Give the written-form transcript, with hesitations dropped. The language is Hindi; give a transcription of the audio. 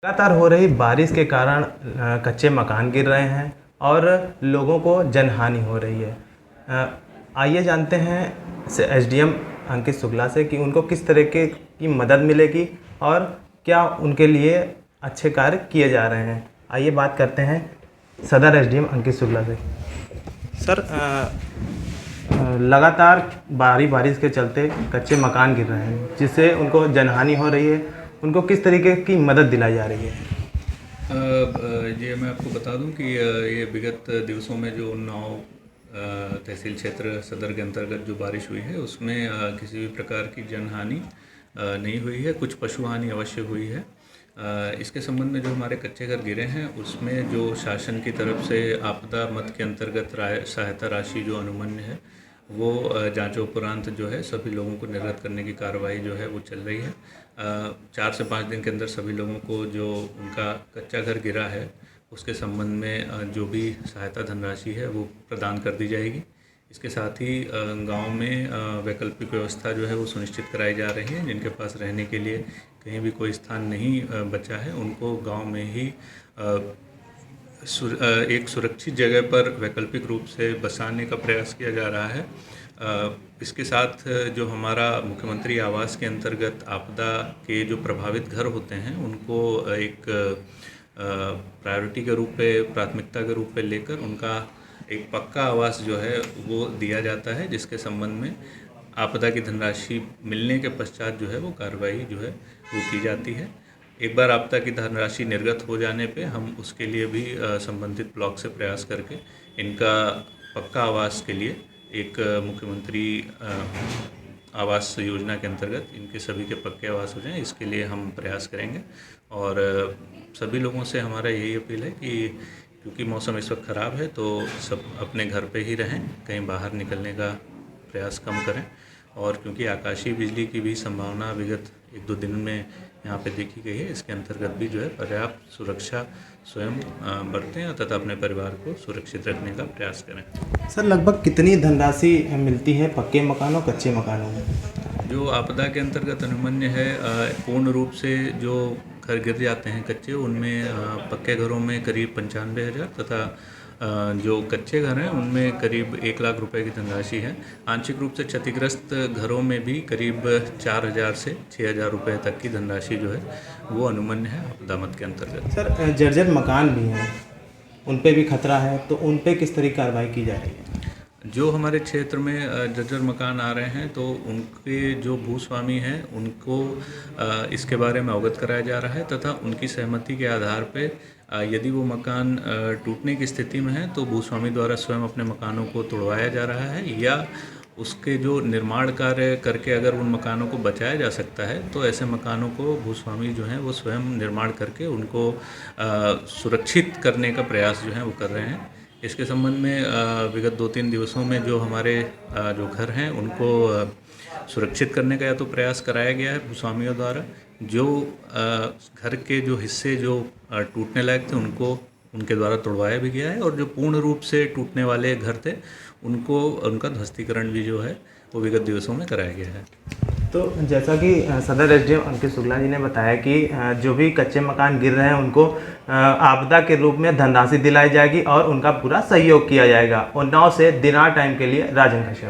लगातार हो रही बारिश के कारण कच्चे मकान गिर रहे हैं और लोगों को जनहानि हो रही है। आइए जानते हैं एसडीएम अंकित शुक्ला से कि उनको किस तरह की मदद मिलेगी और क्या उनके लिए अच्छे कार्य किए जा रहे हैं। आइए बात करते हैं सदर एसडीएम अंकित शुक्ला से। सर, लगातार बारिश के चलते कच्चे मकान गिर रहे हैं जिससे उनको जनहानि हो रही है। उनको किस तरीके की मदद दिलाई जा रही है? ये मैं आपको बता दूं कि ये विगत दिवसों में जो उन्नाव तहसील क्षेत्र सदर के अंतर्गत जो बारिश हुई है उसमें किसी भी प्रकार की जनहानि नहीं हुई है। कुछ पशु हानि अवश्य हुई है। इसके संबंध में जो हमारे कच्चे घर गिरे हैं उसमें जो शासन की तरफ से आपदा मद के अंतर्गत सहायता राशि जो अनुमन्य है वो जांच उपरांत जो है सभी लोगों को निर्गत करने की कार्रवाई जो है वो चल रही है। 4 से 5 दिन के अंदर सभी लोगों को जो उनका कच्चा घर गिरा है उसके संबंध में जो भी सहायता धनराशि है वो प्रदान कर दी जाएगी। इसके साथ ही गांव में वैकल्पिक व्यवस्था जो है वो सुनिश्चित कराई जा रही है। जिनके पास रहने के लिए कहीं भी कोई स्थान नहीं बचा है उनको गांव में ही एक सुरक्षित जगह पर वैकल्पिक रूप से बसाने का प्रयास किया जा रहा है। इसके साथ जो हमारा मुख्यमंत्री आवास के अंतर्गत आपदा के जो प्रभावित घर होते हैं उनको एक प्रायोरिटी के रूप पे, प्राथमिकता के रूप पे लेकर उनका एक पक्का आवास जो है वो दिया जाता है, जिसके संबंध में आपदा की धनराशि मिलने के पश्चात जो है वो कार्रवाई जो है वो की जाती है। एक बार आपदा की धनराशि निर्गत हो जाने पे हम उसके लिए भी संबंधित ब्लॉक से प्रयास करके इनका पक्का आवास के लिए एक मुख्यमंत्री आवास योजना के अंतर्गत इनके सभी के पक्के आवास हो जाएं, इसके लिए हम प्रयास करेंगे। और सभी लोगों से हमारा यही अपील है कि क्योंकि मौसम इस वक्त ख़राब है तो सब अपने घर पे ही रहें, कहीं बाहर निकलने का प्रयास कम करें। और क्योंकि आकाशीय बिजली की भी संभावना विगत 1-2 दिन में यहाँ पे देखी गई है, इसके अंतर्गत भी जो है पर्याप्त सुरक्षा स्वयं बरतें तथा अपने परिवार को सुरक्षित रखने का प्रयास करें। सर, लगभग कितनी धनराशि मिलती है पक्के मकानों कच्चे मकानों में? जो आपदा के अंतर्गत अनुमन्य है, पूर्ण रूप से जो घर गिर जाते हैं कच्चे उनमें पक्के घरों में करीब 95,000 तथा जो कच्चे घर हैं उनमें करीब 1 लाख रुपए की धनराशि है। आंशिक रूप से क्षतिग्रस्त घरों में भी करीब 4,000 से 6,000 रुपए तक की धनराशि जो है वो अनुमन्य है आपदा मद के अंतर्गत। सर, जर्जर मकान भी हैं, उन पे भी खतरा है, तो उन पे किस तरह की कार्रवाई की जा रही है? जो हमारे क्षेत्र में जर्जर मकान आ रहे हैं तो उनके जो भूस्वामी हैं उनको इसके बारे में अवगत कराया जा रहा है तथा उनकी सहमति के आधार पे यदि वो मकान टूटने की स्थिति में है तो भूस्वामी द्वारा स्वयं अपने मकानों को तोड़वाया जा रहा है, या उसके जो निर्माण कार्य करके अगर उन मकानों को बचाया जा सकता है तो ऐसे मकानों को भूस्वामी जो हैं वो स्वयं निर्माण करके उनको सुरक्षित करने का प्रयास जो है वो कर रहे हैं। इसके संबंध में विगत 2-3 दिवसों में जो हमारे जो घर हैं उनको सुरक्षित करने का या तो प्रयास कराया गया है भूस्वामियों द्वारा। जो घर के जो हिस्से जो टूटने लायक थे उनको उनके द्वारा तोड़वाया भी गया है, और जो पूर्ण रूप से टूटने वाले घर थे उनको उनका ध्वस्तीकरण भी जो है वो विगत दिवसों में कराया गया है। तो जैसा कि सदर एसडीएम अंकित शुक्ला जी ने बताया कि जो भी कच्चे मकान गिर रहे हैं उनको आपदा के रूप में धनराशि दिलाई जाएगी और उनका पूरा सहयोग किया जाएगा। और 9 से दिनार टाइम के लिए राजन कश्यप।